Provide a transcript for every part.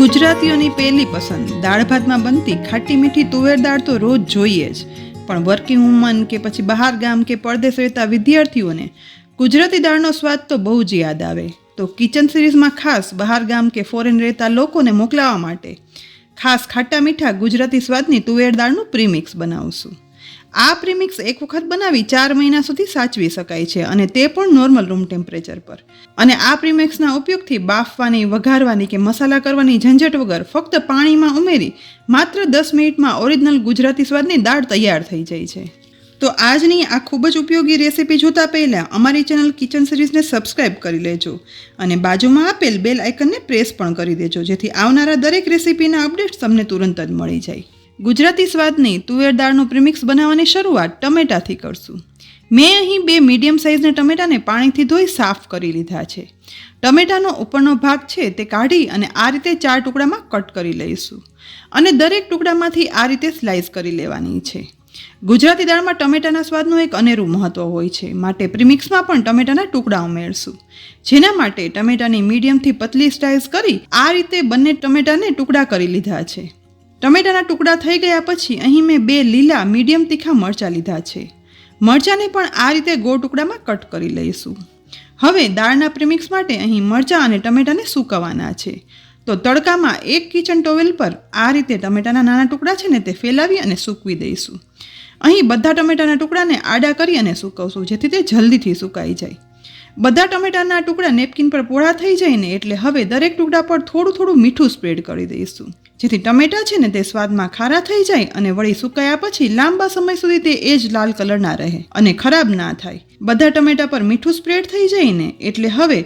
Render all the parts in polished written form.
ગુજરાતીઓની પહેલી પસંદ દાળ ભાતમાં બનતી ખાટી મીઠી તુવેર દાળ તો રોજ જોઈએ જ, પણ વર્કિંગ વુમન કે પછી બહાર ગામ કે પરદેશ રહેતા વિદ્યાર્થીઓને ગુજરાતી દાળનો સ્વાદ તો બહુ જ યાદ આવે. તો કિચન સિરીઝમાં ખાસ બહાર ગામ કે ફોરેન રહેતા લોકોને મોકલાવવા માટે ખાસ ખાટા મીઠા ગુજરાતી સ્વાદની તુવેર દાળનું પ્રીમિક્સ બનાવશું. આ પ્રીમિક્સ એક વખત બનાવી 4 મહિના સુધી સાચવી શકાય છે, અને તે પણ નોર્મલ રૂમ ટેમ્પરેચર પર. અને આ પ્રીમિક્સના ઉપયોગથી બાફવાની, વઘારવાની કે મસાલા કરવાની ઝંઝટ વગર ફક્ત પાણીમાં ઉમેરી માત્ર 10 મિનિટમાં ઓરિજિનલ ગુજરાતી સ્વાદની દાળ તૈયાર થઈ જાય છે. તો આજની આ ખૂબ જ ઉપયોગી રેસીપી જોતા પહેલાં અમારી ચેનલ કિચન સિરીઝને સબસ્ક્રાઈબ કરી લેજો અને બાજુમાં આપેલ બેલ આઇકનને પ્રેસ પણ કરી દેજો, જેથી આવનારા દરેક રેસીપીના અપડેટ્સ તમને તુરંત જ મળી જાય. ગુજરાતી સ્વાદની તુવેર દાળનું પ્રીમિક્સ બનાવવાની શરૂઆત ટમેટાથી કરશું. મેં અહીં 2 મીડિયમ સાઇઝના ટમેટાને પાણીથી ધોઈ સાફ કરી લીધા છે. ટમેટાનો ઉપરનો ભાગ છે તે કાઢી અને આ રીતે 4 ટુકડામાં કટ કરી લઈશું, અને દરેક ટુકડામાંથી આ રીતે સ્લાઇસ કરી લેવાની છે. ગુજરાતી દાળમાં ટમેટાના સ્વાદનું એક અનેરું મહત્વ હોય છે, માટે પ્રીમિક્સમાં પણ ટમેટાના ટુકડા ઉમેરશું. જેના માટે ટમેટાની મીડિયમથી પતલી સ્લાઇસ કરી આ રીતે બંને ટમેટાને ટુકડા કરી લીધા છે. ટમેટાના ટુકડા થઈ ગયા પછી અહીં મેં 2 લીલા મીડિયમ તીખા મરચાં લીધા છે. મરચાંને પણ આ રીતે ગોળ ટુકડામાં કટ કરી લઈશું. હવે દાળના પ્રીમિક્સ માટે અહીં મરચાં અને ટમેટાને સૂકવવાના છે. તો તડકામાં એક કિચન ટોવેલ પર આ રીતે ટમેટાના નાના ટુકડા છે ને તે ફેલાવી અને સૂકવી દઈશું. અહીં બધા ટમેટાના ટુકડાને આડા કરી અને સૂકવશું, જેથી તે જલ્દીથી સુકાઈ જાય. બધા ટમેટાના ટુકડા નેપકિન પર પોળા થઈ જાય ને એટલે હવે દરેક ટુકડા પર થોડું થોડું મીઠું સ્પ્રેડ કરી દઈશું, જેથી ટમેટા છે ને તે સ્વાદમાં ખારા થઈ જાય અને વળી સુકાયા પછી લાંબા સમય સુધી તે એ જ લાલ કલરના રહે અને ખરાબ ના થાય. બધા ટમેટા પર મીઠું સ્પ્રેડ થઈ જાય ને એટલે હવે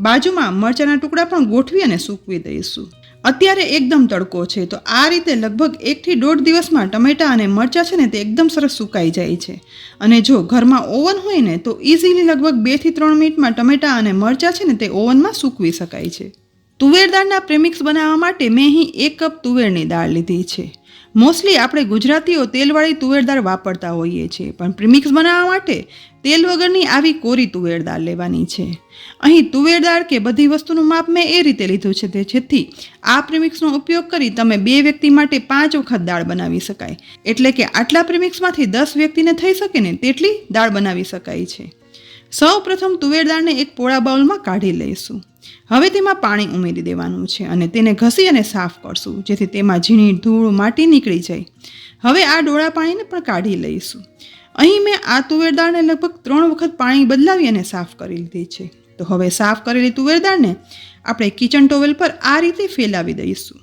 બાજુમાં મરચાંના ટુકડા પણ ગોઠવી અને સૂકવી દઈશું. અત્યારે એકદમ તડકો છે, તો આ રીતે લગભગ 1 થી 1.5 દિવસમાં ટમેટા અને મરચાં છે ને તે એકદમ સરસ સુકાઈ જાય છે. અને જો ઘરમાં ઓવન હોય ને તો ઇઝીલી લગભગ 2 થી 3 મિનિટમાં ટમેટા અને મરચાં છે ને તે ઓવનમાં સૂકવી શકાય છે. તુવેર દાળના પ્રીમિક્સ બનાવવા માટે મેં અહીં 1 કપ તુવેરની દાળ લીધી છે. મોસ્ટલી આપણે ગુજરાતીઓ તેલવાળી તુવેર દાળ વાપરતા હોઈએ છીએ, પણ પ્રીમિક્સ બનાવવા માટે તેલ વગરની આવી કોરી તુવેર દાળ લેવાની છે. અહીં તુવેર દાળ કે બધી વસ્તુનું માપ મેં એ રીતે લીધું છે તે જેથી આ પ્રીમિક્સનો ઉપયોગ કરી તમે 2 વ્યક્તિ માટે 5 વખત દાળ બનાવી શકાય. એટલે કે આટલા પ્રીમિક્સમાંથી 10 વ્યક્તિને થઈ શકે ને તેટલી દાળ બનાવી શકાય છે. સૌ પ્રથમ તુવેર દાળને એક પોળા બાઉલમાં કાઢી લઈશું. હવે તેમાં પાણી ઉમેરી દેવાનું છે અને તેને ઘસી અને સાફ કરશું, જેથી તેમાં ઝીણી ધૂળ માટી નીકળી જાય. હવે આ ડોળા પાણીને પણ કાઢી લઈશું. અહીં મેં આ તુવેર દાળને લગભગ 3 વખત પાણી બદલાવી અને સાફ કરી લીધી છે. તો હવે સાફ કરેલી તુવેર દાળને આપણે કિચન ટોવેલ પર આ રીતે ફેલાવી દઈશું.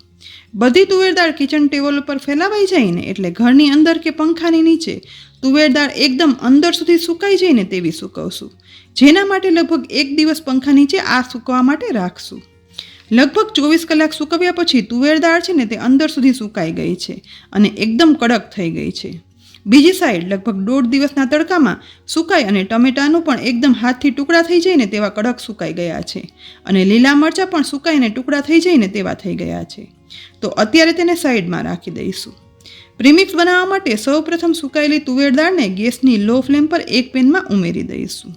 બધી તુવેર દાળ કિચન ટેબલ ઉપર ફેલાવાઈ જાય ને એટલે ઘરની અંદર કે પંખાની નીચે તુવેર દાળ એકદમ અંદર સુધી સુકાઈ જાય ને તેવી સૂકવશું. જેના માટે લગભગ 1 દિવસ પંખા નીચે આ સૂકવવા માટે રાખશું. લગભગ 24 કલાક સૂકવ્યા પછી તુવેર દાળ છે ને તે અંદર સુધી સુકાઈ ગઈ છે અને એકદમ કડક થઈ ગઈ છે. બીજી સાઈડ લગભગ 1.5 દિવસના તડકામાં સુકાઈ અને ટમેટાનું પણ એકદમ હાથથી ટુકડા થઈ જાય ને તેવા કડક સુકાઈ ગયા છે, અને લીલા મરચાં પણ સુકાઈને ટુકડા થઈ જાય ને તેવા થઈ ગયા છે. તો અત્યારે તેને સાઈડમાં રાખી દઈશું. પ્રીમિક્સ બનાવવા માટે સૌપ્રથમ સુકાયેલી તુવેર દાળને ગેસની લો ફ્લેમ પર એક પેનમાં ઉમેરી દઈશું.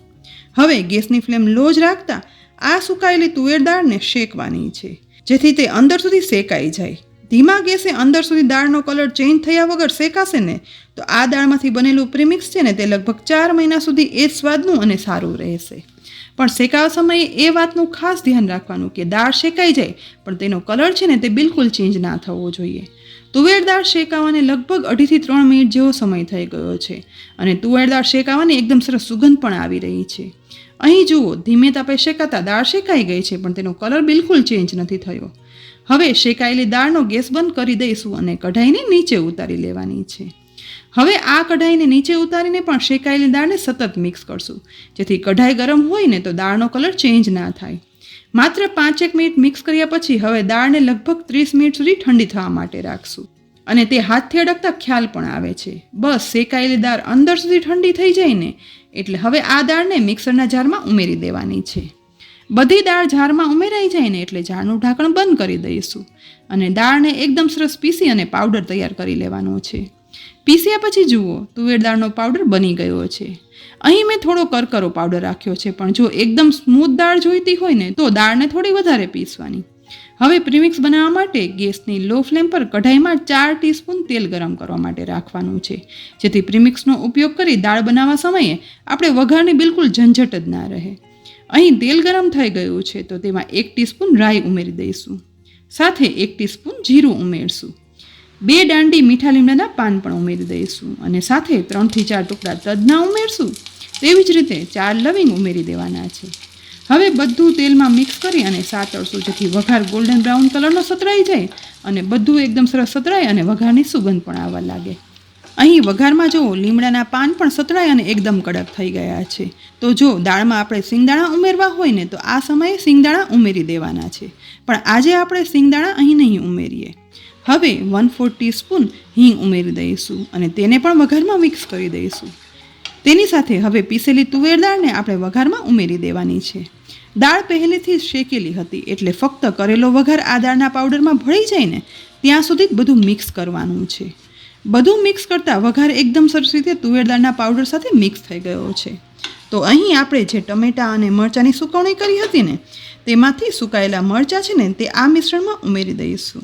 હવે ગેસની ફ્લેમ લો જ રાખતા આ સુકાયેલી તુવેર દાળને શેકવાની છે, જેથી તે અંદર સુધી શેકાઈ જાય. ધીમા ગેસે અંદર સુધી દાળનો કલર ચેન્જ થયા વગર શેકાશે ને તો આ દાળમાંથી બનેલું પ્રીમિક્સ છે ને તે લગભગ 4 મહિના સુધી એ જ સ્વાદનું અને સારું રહેશે. પણ શેકાવા સમયે એ વાતનું ખાસ ધ્યાન રાખવાનું કે દાળ શેકાઈ જાય પણ તેનો કલર છે ને તે બિલકુલ ચેન્જ ના થવો જોઈએ. તુવેર દાળ શેકાવાને લગભગ 2.5 થી 3 મિનિટ જેવો સમય થઈ ગયો છે, અને તુવેર દાળ શેકાવાની એકદમ સરસ સુગંધ પણ આવી રહી છે. અહીં જુઓ, ધીમે તાપે શેકાતા દાળ શેકાઈ ગઈ છે પણ તેનો કલર બિલકુલ ચેન્જ નથી થયો. હવે શેકાયેલી દાળનો ગેસ બંધ કરી દઈશું અને કઢાઈને નીચે ઉતારી લેવાની છે. હવે આ કઢાઈને નીચે ઉતારીને પણ શેકાયેલી દાળને સતત મિક્સ કરશું, જેથી કઢાઈ ગરમ હોય ને તો દાળનો કલર ચેન્જ ના થાય. માત્ર 5-1 મિનિટ મિક્સ કર્યા પછી હવે દાળને લગભગ 30 મિનિટ સુધી ઠંડી થવા માટે રાખશું, અને તે હાથથી અડકતા ખ્યાલ પણ આવે છે. બસ શેકાયેલી દાળ અંદર સુધી ઠંડી થઈ જાય ને એટલે હવે આ દાળને મિક્સરના જારમાં ઉમેરી દેવાની છે. બધી દાળ જારમાં ઉમેરાઈ જાય ને એટલે જારનું ઢાંકણ બંધ કરી દઈશું અને દાળને એકદમ સરસ પીસી અને પાવડર તૈયાર કરી લેવાનો છે. પીસ્યા પછી જુઓ, તુવેર દાળનો પાવડર બની ગયો છે. અહીં મેં થોડો કરકરો પાવડર રાખ્યો છે, પણ જો એકદમ સ્મૂથ દાળ જોઈતી હોય ને તો દાળને થોડી વધારે પીસવાની. હવે પ્રીમિક્સ બનાવવા માટે ગેસની લો ફ્લેમ પર કઢાઈમાં 4 ટીસ્પૂન તેલ ગરમ કરવા માટે રાખવાનું છે, જેથી પ્રીમિક્સનો ઉપયોગ કરી દાળ બનાવવા સમયે આપણે વઘારની બિલકુલ ઝંઝટ જ ના રહે. અહીં તેલ ગરમ થઈ ગયું છે તો તેમાં 1 ટીસ્પૂન રાઈ ઉમેરી દઈશું. સાથે 1 ટીસ્પૂન જીરું ઉમેરશું. 2 દાંડી મીઠા લીમડાના પાન પણ ઉમેરી દઈશું અને સાથે 3 થી 4 ટુકડા તજના ઉમેરશું. તેવી જ રીતે 4 લવિંગ ઉમેરી દેવાના છે. હવે બધું તેલમાં મિક્સ કરી અને સાતળશું, જેથી વઘાર ગોલ્ડન બ્રાઉન કલરનો સતરાઈ જાય અને બધું એકદમ સરસ સતરાય અને વઘારની સુગંધ પણ આવવા લાગે. અહીં વઘારમાં જો લીમડાના પાન પણ સતરાય અને એકદમ કડક થઈ ગયા છે. તો જો દાળમાં આપણે સિંગદાણા ઉમેરવા હોય ને તો આ સમયે સિંગદાણા ઉમેરી દેવાના છે, પણ આજે આપણે સિંગદાણા અહીં નહીં ઉમેરીએ. હવે 1/4 ટીસ્પૂન હિંગ ઉમેરી દઈશું અને તેને પણ વઘારમાં મિક્સ કરી દઈશું. તેની સાથે હવે પીસેલી તુવેર દાળને આપણે વઘારમાં ઉમેરી દેવાની છે. દાળ પહેલેથી જ શેકેલી હતી એટલે ફક્ત કરેલો વઘાર આ દાળના પાવડરમાં ભળી જાય ને ત્યાં સુધી જ બધું મિક્સ કરવાનું છે. બધું મિક્સ કરતાં વઘાર એકદમ સરસ રીતે તુવેર દાળના પાવડર સાથે મિક્સ થઈ ગયો છે. તો અહીં આપણે જે ટમેટાં અને મરચાંની સુકવણી કરી હતી ને તેમાંથી સુકાયેલા મરચાં છે ને તે આ મિશ્રણમાં ઉમેરી દઈશું.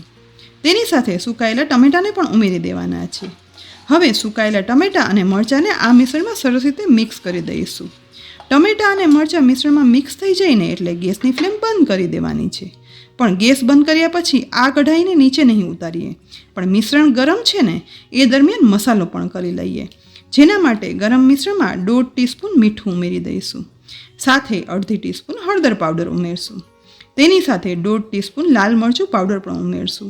તેની સાથે સુકાયેલા ટમેટાને પણ ઉમેરી દેવાના છે. હવે સુકાયેલા ટમેટાં અને મરચાંને આ મિશ્રણમાં સરસ રીતે મિક્સ કરી દઈશું. ટમેટાં અને મરચાં મિશ્રણમાં મિક્સ થઈ જાય ને એટલે ગેસની ફ્લેમ બંધ કરી દેવાની છે. પણ ગેસ બંધ કર્યા પછી આ કઢાઈને નીચે નહીં ઉતારીએ, પણ મિશ્રણ ગરમ છે ને એ દરમિયાન મસાલો પણ કરી લઈએ. જેના માટે ગરમ મિશ્રણમાં 1/2 ટીસ્પૂન મીઠું ઉમેરી દઈશું. સાથે 1/2 ટીસ્પૂન હળદર પાવડર ઉમેરશું. તેની સાથે 1/2 ટીસ્પૂન લાલ મરચું પાવડર પણ ઉમેરશું.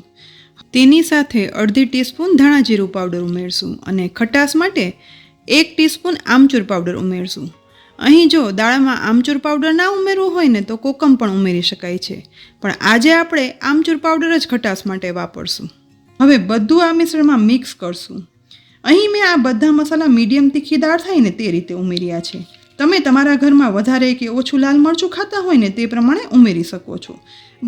તેની સાથે 1/2 ટીસ્પૂન ધાણા જીરું પાવડર ઉમેરશું અને ખટાશ માટે 1 ટીસ્પૂન આમચૂર પાવડર ઉમેરશું. અહીં જો દાળમાં આમચૂર પાવડર ના ઉમેરવું હોય ને તો કોકમ પણ ઉમેરી શકાય છે, પણ આજે આપણે આમચૂર પાવડર જ ખટાશ માટે વાપરશું. હવે બધું આ મિશ્રણમાં મિક્સ કરશું. અહીં મેં આ બધા મસાલા મીડિયમ તીખી દાળ થાય ને તે રીતે ઉમેર્યા છે. તમે તમારા ઘરમાં વધારે કે ઓછું લાલ મરચું ખાતા હોય ને તે પ્રમાણે ઉમેરી શકો છો.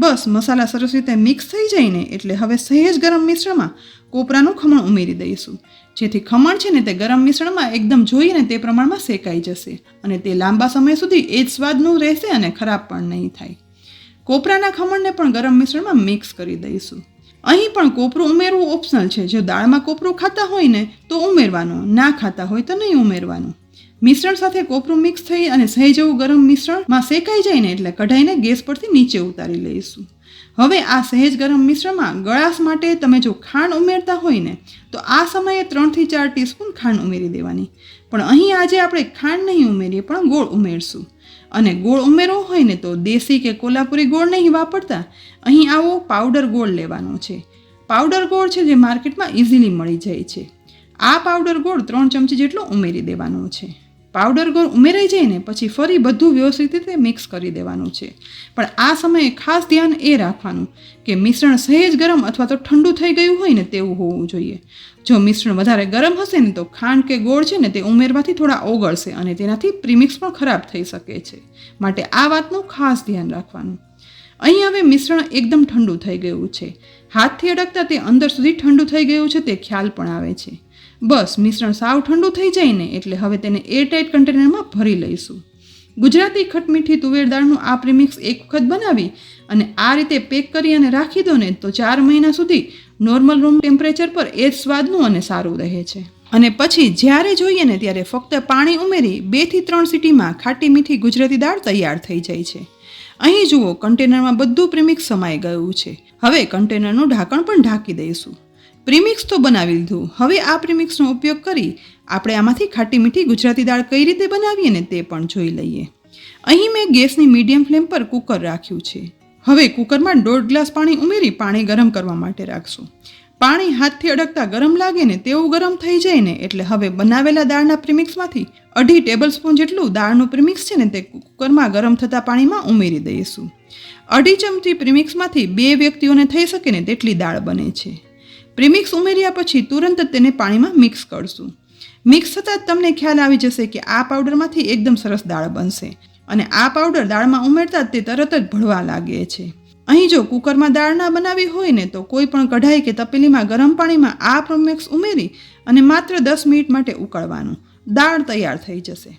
બસ મસાલા સરસ રીતે મિક્સ થઈ જાય ને એટલે હવે સહેજ ગરમ મિશ્રણમાં કોપરાનું ખમણ ઉમેરી દઈશું, જેથી ખમણ છે ને તે ગરમ મિશ્રણમાં એકદમ જોઈએ ને તે પ્રમાણમાં શેકાઈ જશે અને તે લાંબા સમય સુધી એ જ સ્વાદનું રહેશે અને ખરાબ પણ નહીં થાય. કોપરાના ખમણને પણ ગરમ મિશ્રણમાં મિક્સ કરી દઈશું. અહીં પણ કોપરું ઉમેરવું ઓપ્શનલ છે. જો દાળમાં કોપરું ખાતા હોય ને તો ઉમેરવાનું, ના ખાતા હોય તો નહીં ઉમેરવાનું. મિશ્રણ સાથે કોપરું મિક્સ થઈ અને સહેજ જેવું ગરમ મિશ્રણમાં શેકાઈ જાય ને એટલે કઢાઈને ગેસ પરથી નીચે ઉતારી લઈશું. હવે આ સહેજ ગરમ મિશ્રણમાં ગળાશ માટે તમે જો ખાંડ ઉમેરતા હોય ને તો આ સમયે 3 થી 4 ટીસ્પૂન ખાંડ ઉમેરી દેવાની. પણ અહીં આજે આપણે ખાંડ નહીં ઉમેરીએ પણ ગોળ ઉમેરશું. અને ગોળ ઉમેરવો હોય ને તો દેશી કે કોલ્હાપુરી ગોળ નહીં વાપરતા, અહીં આવો પાવડર ગોળ લેવાનો છે. પાવડર ગોળ છે જે માર્કેટમાં ઇઝીલી મળી જાય છે. આ પાવડર ગોળ 3 ચમચી જેટલો ઉમેરી દેવાનો છે. પાવડર ગોળ ઉમેરાઈ જાય ને પછી ફરી બધું વ્યવસ્થિત રીતે મિક્સ કરી દેવાનું છે. પણ આ સમયે ખાસ ધ્યાન એ રાખવાનું કે મિશ્રણ સહેજ ગરમ અથવા તો ઠંડુ થઈ ગયું હોય ને તેવું હોવું જોઈએ. જો મિશ્રણ વધારે ગરમ હશે ને તો ખાંડ કે ગોળ છે ને તે ઉમેરવાથી થોડા ઓગળશે અને તેનાથી પ્રીમિક્સ પણ ખરાબ થઈ શકે છે. માટે આ વાતનું ખાસ ધ્યાન રાખવાનું. અહીં હવે મિશ્રણ એકદમ ઠંડુ થઈ ગયું છે. હાથથી અડકતા તે અંદર સુધી ઠંડુ થઈ ગયું છે તે ખ્યાલ પણ આવે છે. બસ મિશ્રણ સાવ ઠંડુ થઈ જાય ને એટલે હવે તેને એરટાઇટ કન્ટેનરમાં ભરી લઈશું. ગુજરાતી ખટમીઠી તુવેર દાળનું આ પ્રીમિક્સ એક વખત બનાવી અને આ રીતે પેક કરી અને રાખી દો ને તો 4 મહિના સુધી નોર્મલ રૂમ ટેમ્પરેચર પર એ જ સ્વાદનું અને સારું રહે છે. અને પછી જ્યારે જોઈએ ને ત્યારે ફક્ત પાણી ઉમેરી 2 થી 3 સીટીમાં ખાટી મીઠી ગુજરાતી દાળ તૈયાર થઈ જાય છે. અહીં જુઓ કન્ટેનરમાં બધું પ્રીમિક્સ સમાઈ ગયું છે. હવે કન્ટેનરનું ઢાંકણ પણ ઢાંકી દઈશું. પ્રીમિક્સ તો બનાવી લીધું. હવે આ પ્રીમિક્સનો ઉપયોગ કરી આપણે આમાંથી ખાટી મીઠી ગુજરાતી દાળ કઈ રીતે બનાવીએ ને તે પણ જોઈ લઈએ. અહીં મેં ગેસની મીડિયમ ફ્લેમ પર કુકર રાખ્યું છે. હવે કુકરમાં 1.5 ગ્લાસ પાણી ઉમેરી પાણી ગરમ કરવા માટે રાખશું. પાણી હાથથી અડકતા ગરમ લાગે ને તેવું ગરમ થઈ જાય ને એટલે હવે બનાવેલા દાળના પ્રીમિક્સમાંથી 2.5 ટેબલસ્પૂન જેટલું દાળનું પ્રીમિક્સ છે ને તે કુકરમાં ગરમ થતા પાણીમાં ઉમેરી દઈશું. 2.5 ચમચી પ્રીમિક્સમાંથી 2 વ્યક્તિઓને થઈ શકે ને તેટલી દાળ બને છે. પ્રીમિક્સ ઉમેર્યા પછી તુરંત જ તેને પાણીમાં મિક્સ કરશું. મિક્સ થતાં જ તમને ખ્યાલ આવી જશે કે આ પાવડરમાંથી એકદમ સરસ દાળ બનશે અને આ પાવડર દાળમાં ઉમેરતા જ તે તરત જ ભળવા લાગે છે. અહીં જો કુકરમાં દાળ ના બનાવી હોય ને તો કોઈ પણ કઢાઈ કે તપેલીમાં ગરમ પાણીમાં આ પ્રીમિક્સ ઉમેરી અને માત્ર 10 મિનિટ માટે ઉકળવાનું. દાળ તૈયાર થઈ જશે.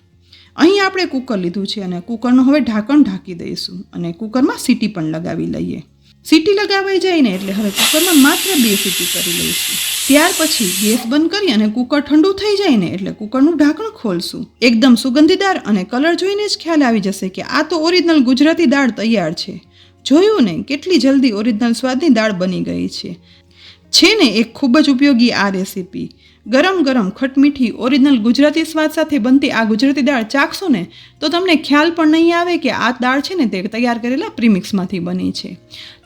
અહીં આપણે કુકર લીધું છે અને કુકરનું હવે ઢાંકણ ઢાંકી દઈશું અને કુકરમાં સીટી પણ લગાવી લઈએ. સીટી લગાવાઈ જાય ને એટલે હવે કુકરમાં માત્ર 2 સીટી કરી લઈશું. ત્યાર પછી ગેસ બંધ કરી અને કુકર ઠંડુ થઈ જાય ને એટલે કુકરનું ઢાંકણ ખોલશું. એકદમ સુગંધીદાર અને કલર જોઈને જ ખ્યાલ આવી જશે કે આ તો ઓરિજિનલ ગુજરાતી દાળ તૈયાર છે. જોયું ને કેટલી જલ્દી ઓરિજિનલ સ્વાદની દાળ બની ગઈ છે ને એક ખૂબ જ ઉપયોગી આ રેસીપી. ગરમ ગરમ ખટમીઠી ઓરિજિનલ ગુજરાતી સ્વાદ સાથે બનતી આ ગુજરાતી દાળ ચાખશો ને તો તમને ખ્યાલ પણ નહીં આવે કે આ દાળ છે ને તે તૈયાર કરેલા પ્રીમિક્સમાંથી બની છે.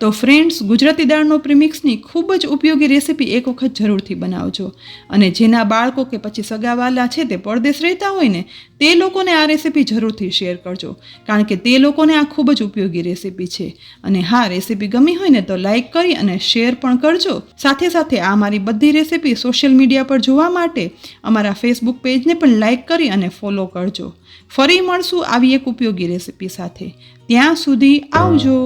તો ફ્રેન્ડ્સ, ગુજરાતી દાળનો પ્રીમિક્સની ખૂબ જ ઉપયોગી રેસીપી એક વખત જરૂરથી બનાવજો. અને જેના બાળકો કે પછી સગાવાલા છે તે પરદેશ રહેતા હોય ને તે લોકોને આ રેસીપી જરૂરથી શેર કરજો, કારણ કે તે લોકોને આ ખૂબ જ ઉપયોગી રેસીપી છે. અને હા, રેસીપી ગમી હોય ને તો લાઈક કરી અને શેર પણ કરજો. સાથે સાથે આ મારી બધી રેસીપી સોશિયલ મીડિયા પર જોવા માટે અમારા ફેસબુક પેજને પણ લાઈક કરી અને ફોલો કરજો. ફરી મળશું આવી એક ઉપયોગી રેસીપી સાથે. ત્યાં સુધી આવજો.